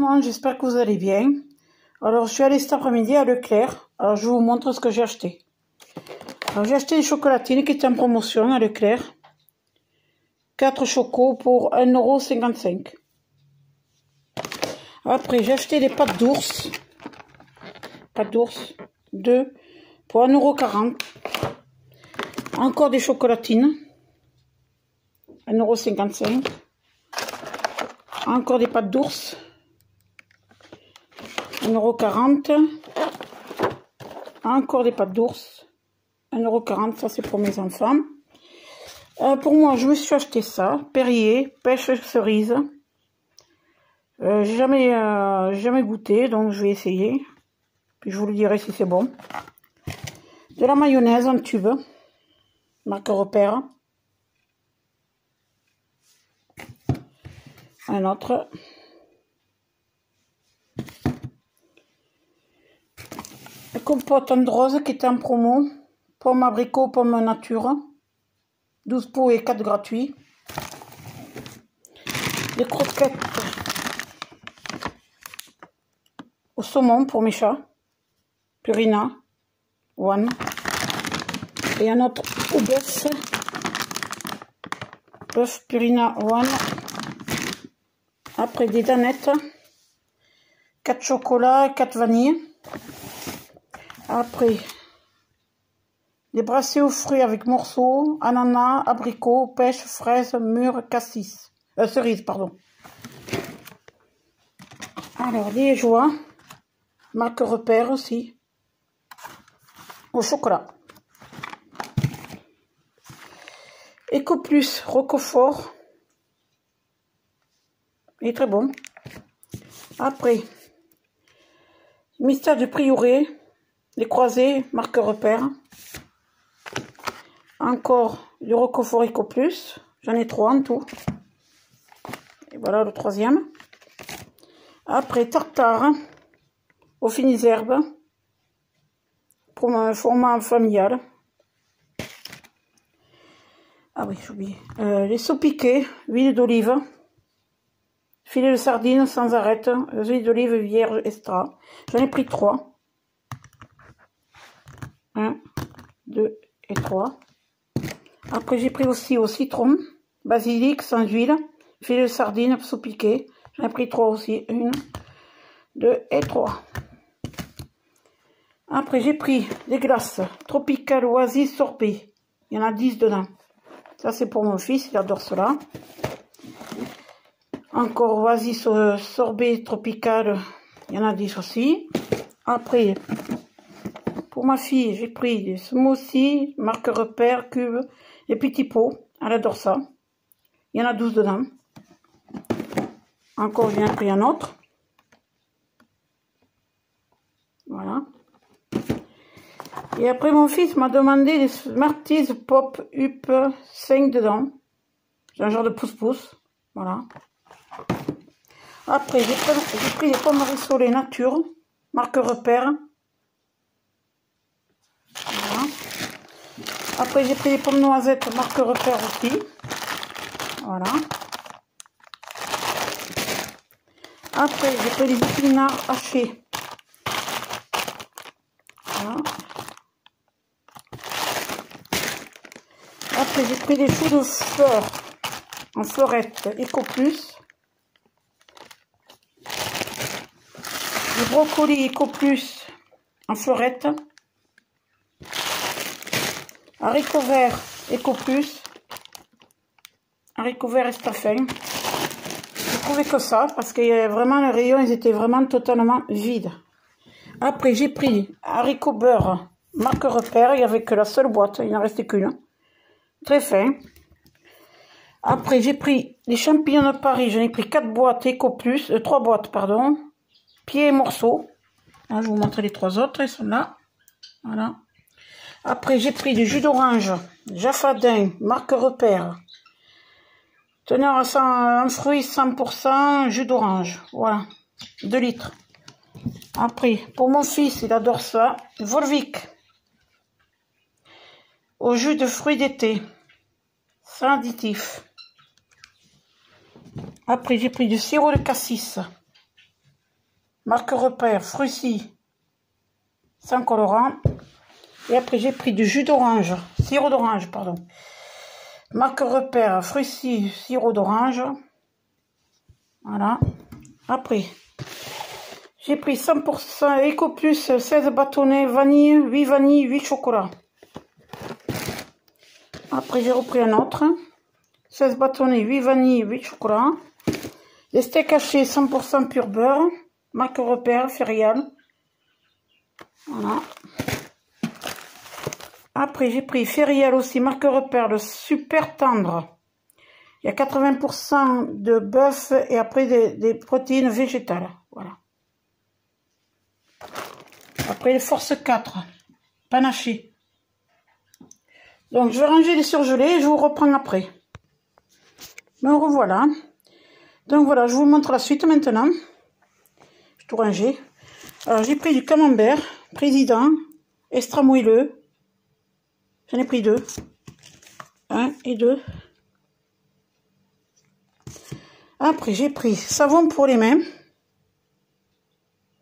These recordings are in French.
monde, j'espère que vous allez bien. Alors je suis allée cet après-midi à Leclerc. Alors je vous montre ce que j'ai acheté. Alors j'ai acheté des chocolatines qui étaient en promotion à Leclerc. 4 chocos pour 1,55 €. Après j'ai acheté des pâtes d'ours. Pâtes d'ours. 2 pour 1,40 €. Encore des chocolatines. 1,55 €. Encore des pâtes d'ours. 1,40 €. Encore des pâtes d'ours. 1,40 €, ça c'est pour mes enfants. Pour moi, je me suis acheté ça. Perrier, pêche cerise. J'ai jamais goûté, donc je vais essayer. Puis je vous le dirai si c'est bon. De la mayonnaise en tube. Marque Repère. Un autre. La compote en rose qui était en promo. Pomme abricot, pomme nature. 12 pots et 4 gratuits. Des croquettes au saumon pour mes chats. Purina One. Et un autre au bœuf. Bœuf Purina One. Après des danettes. 4 chocolats, 4 vanilles. Après des brassées aux fruits avec morceaux, ananas, abricots, pêche, fraises, mûres, cassis. Cerises, pardon. Alors, liégeois, marque Repère aussi, au chocolat. Ecoplus, Roquefort, il est très bon. Après, mystère du Prieuré, les croisés, marque Repère. Encore du Roquefort Ecoplus, j'en ai 3 en tout. Et voilà le troisième. Après, tartare aux fines herbes pour un format familial. Ah oui, j'ai oublié. Les saupiquets, huile d'olive, filet de sardines sans arête, huile d'olive vierge extra. J'en ai pris 3. 1, 2 et 3. Après, j'ai pris aussi au citron, basilic sans huile, filet de sardines saupiqué. J'en ai pris 3 aussi. 1, 2 et 3. Après, j'ai pris des glaces Tropical Oasis sorbet. Il y en a 10 dedans. Ça, c'est pour mon fils, il adore cela. Encore Oasis sorbet tropical. Il y en a 10 aussi. Après, pour ma fille, j'ai pris des smoothies, marque Repère, cube, les petits pots. Elle adore ça. Il y en a 12 dedans. Encore, j'ai pris un autre. Voilà. Et après, mon fils m'a demandé des Smarties Pop Up 5 dedans. C'est un genre de pouce-pouce. Voilà. Après, j'ai pris des pommes rissolées nature, marque Repère. Voilà. Après, j'ai pris des pommes noisettes, marque Repère aussi. Voilà. Après, j'ai pris des épinards hachés. Voilà. Après, j'ai pris des choux de fleurs en fleurette Ecoplus. Des brocolis Ecoplus en fleurette. Haricots verts Ecoplus. Haricots verts estafin. J'ai trouvé que ça parce que vraiment les rayons ils étaient vraiment totalement vides. Après j'ai pris haricots beurre marque Repère, il n'y avait que la seule boîte, il n'en restait qu'une. Très fin. Après j'ai pris les champignons de Paris, j'en ai pris 4 boîtes Ecoplus, 3 boîtes pardon. Pieds et morceaux. Là, je vous montre les 3 autres, ils sont là. Voilà. Après j'ai pris du jus d'orange, Jaffadin, marque Repère. Teneur à 100, un fruit 100% jus d'orange. Voilà. 2 litres. Après, pour mon fils, il adore ça. Volvic. Au jus de fruits d'été. Sans additif. Après, j'ai pris du sirop de cassis. marque repère, Frucy, sans colorant. Et après, j'ai pris du jus d'orange, sirop d'orange, pardon. Marque repère, Frucy, sirop d'orange. Voilà. Après, j'ai pris 100% Eco Plus, 16 bâtonnets, vanille, 8 chocolat. Après, j'ai repris un autre. 16 bâtonnets, 8 vanille, 8 chocolat. Les steaks hachés, 100% pur beurre. Marque repère, Ferial. Voilà. Après, j'ai pris Ferial aussi, marque repère, le super tendre. Il y a 80% de bœuf et après des protéines végétales. Voilà. Après, les Force 4, panaché. Donc, je vais ranger les surgelés et je vous reprends après. Me revoilà. Donc, voilà, je vous montre la suite maintenant. Je vais tout ranger. Alors, j'ai pris du camembert, président, extra moelleux. J'en ai pris 2. 1 et 2. Après, j'ai pris savon pour les mains.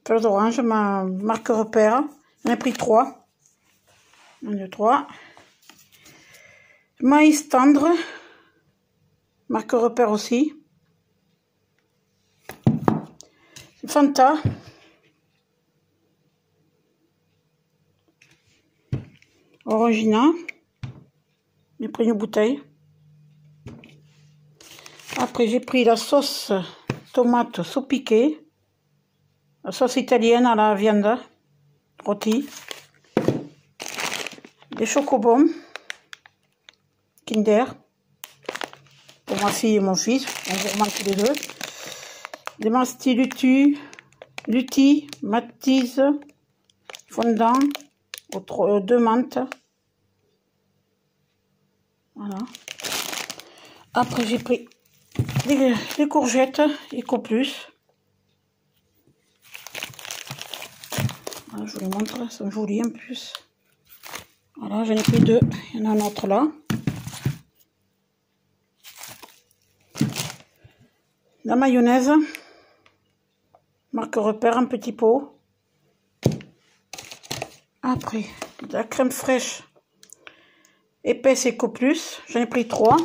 Fleur d'orange, ma marque repère. J'en ai pris 3. 1, 2, 3. Maïs tendre. Marque repère aussi. Fanta. Orangina. J'ai pris une bouteille. Après, j'ai pris la sauce tomate saupiquée. La sauce italienne à la viande rôtie. Des chocobons. Kinder. Pour ma fille et mon fils. On vous remonte tous les deux. Des mastis lutti, matise, fondant. 2 menthes. Voilà. Après, j'ai pris les courgettes Eco Plus. Voilà, je vous les montre, elles sont jolies en plus. Voilà, j'en ai pris 2. Il y en a un autre là. La mayonnaise. Marque repère, un petit pot. Après, de la crème fraîche épaisse Eco Plus. J'en ai pris 3.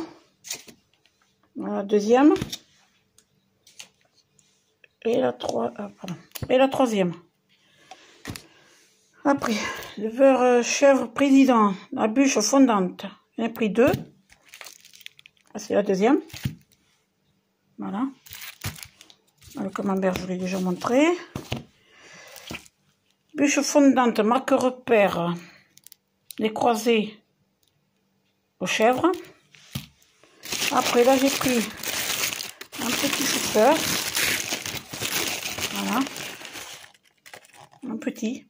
Voilà, deuxième. Et la troisième. Après, le beurre chèvre président, la bûche fondante. J'en ai pris 2. C'est la deuxième. Voilà. Le camembert, je vous l'ai déjà montré. Bûche fondante, marque repère. Les croisés aux chèvres. Après, là, j'ai pris un petit chou-fleur. Voilà. Un petit.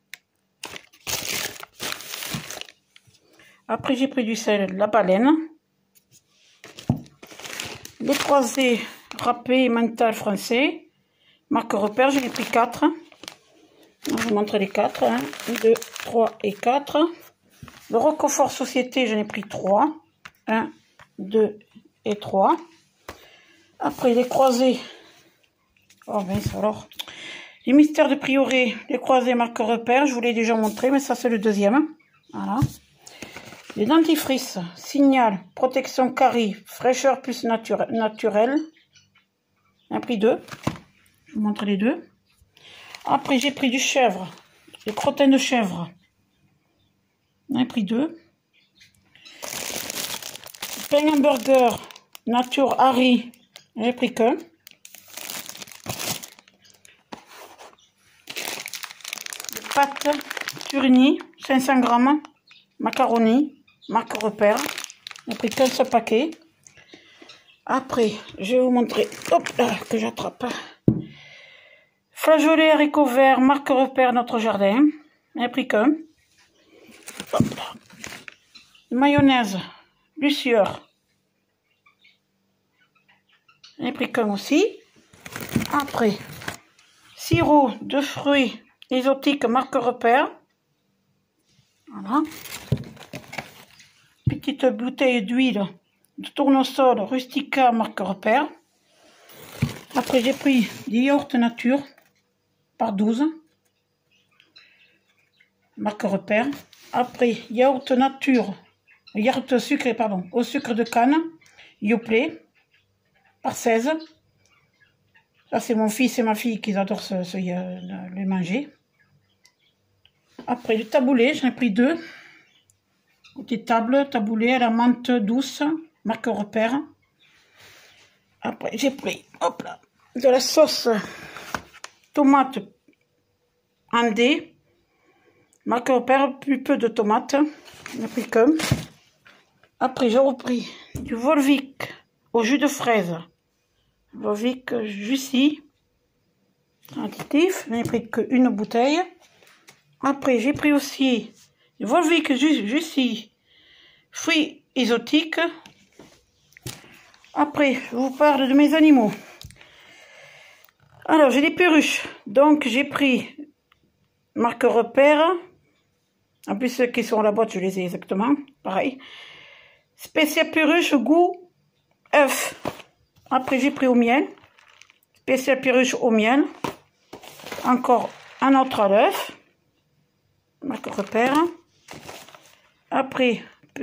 Après, j'ai pris du sel, la baleine. Les croisés râpés mental français. Marque repère, j'en ai pris 4. Je vous montre les 4. 1, 2, 3 et 4. Le Roquefort Société, j'en ai pris 3. 1, 2 et 3. Après, les croisés. Oh, mince alors. Les mystères de Prieuré, les croisés marque repère, je vous l'ai déjà montré, mais ça c'est le deuxième. Voilà. Les dentifrices, Signal, protection carie, fraîcheur plus naturelle. J'en ai pris 2. Je vous montre les 2. Après, j'ai pris du chèvre, les crottins de chèvre. J'en ai pris 2. Pain hamburger, nature Harry, j'en ai pris qu'un. Pâtes Turini, 500 grammes. Macaroni, marque repère. J'ai pris qu'un seul paquet. Après, je vais vous montrer. Hop là, que j'attrape. Flageolets haricots verts, marque repère notre jardin. J'ai pris qu'un. Mayonnaise, Lucieur. J'ai pris qu'un aussi. Après, sirop de fruits exotiques, marque repère. Voilà. Petite bouteille d'huile de tournesol Rustica, marque repère. Après, j'ai pris du yaourt nature par 12. Marque repère. Après, yaourt nature. Yaourt sucré, pardon. Au sucre de canne. Yoplait. Par 16. Ça, c'est mon fils et ma fille qui adorent le manger. Après, le taboulé, j'en ai pris 2. Côté table, taboulé à la menthe douce. Marque repère. Après, j'ai pris, hop là, de la sauce tomate en dés. Marque repère, plus peu de tomates. J'en ai pris qu'un. Après, j'ai repris du Volvic au jus de fraise. Volvic Juicy. Additif. J'en ai pris qu'une bouteille. Après, j'ai pris aussi du Volvic Juicy fruits exotiques. Après, je vous parle de mes animaux. Alors, j'ai des perruches. Donc, j'ai pris marque repère. En plus, ceux qui sont à la boîte, je les ai exactement. Pareil. Spécial perruche goût œuf. Après, j'ai pris au miel. Spécial perruche au miel. Encore un autre à l'œuf. Marque repère. Après,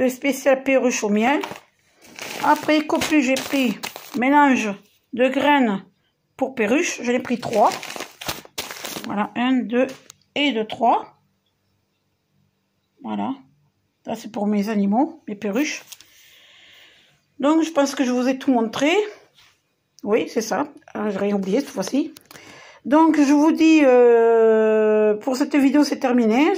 spécial perruche au miel. Après, Ecoplus, j'ai pris mélange de graines pour perruche. Je l'ai pris 3. Voilà, 1, 2 et 2, 3. Voilà. Ça, c'est pour mes animaux, mes perruches. Donc, je pense que je vous ai tout montré. Oui, c'est ça. J'ai rien oublié cette fois-ci. Donc, je vous dis, pour cette vidéo, c'est terminé.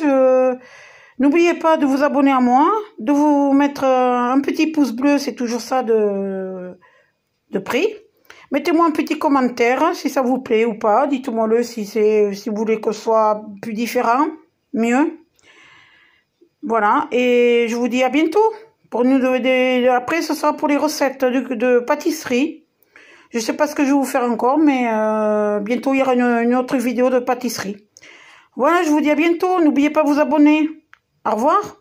N'oubliez pas de vous abonner à moi, de vous mettre un petit pouce bleu, c'est toujours ça de prix. Mettez-moi un petit commentaire si ça vous plaît ou pas. Dites-moi le si vous voulez que ce soit plus différent, mieux. Voilà, et je vous dis à bientôt. Après, ce sera pour les recettes de pâtisserie. Je ne sais pas ce que je vais vous faire encore, mais bientôt il y aura une autre vidéo de pâtisserie. Voilà, je vous dis à bientôt. N'oubliez pas de vous abonner. Au revoir.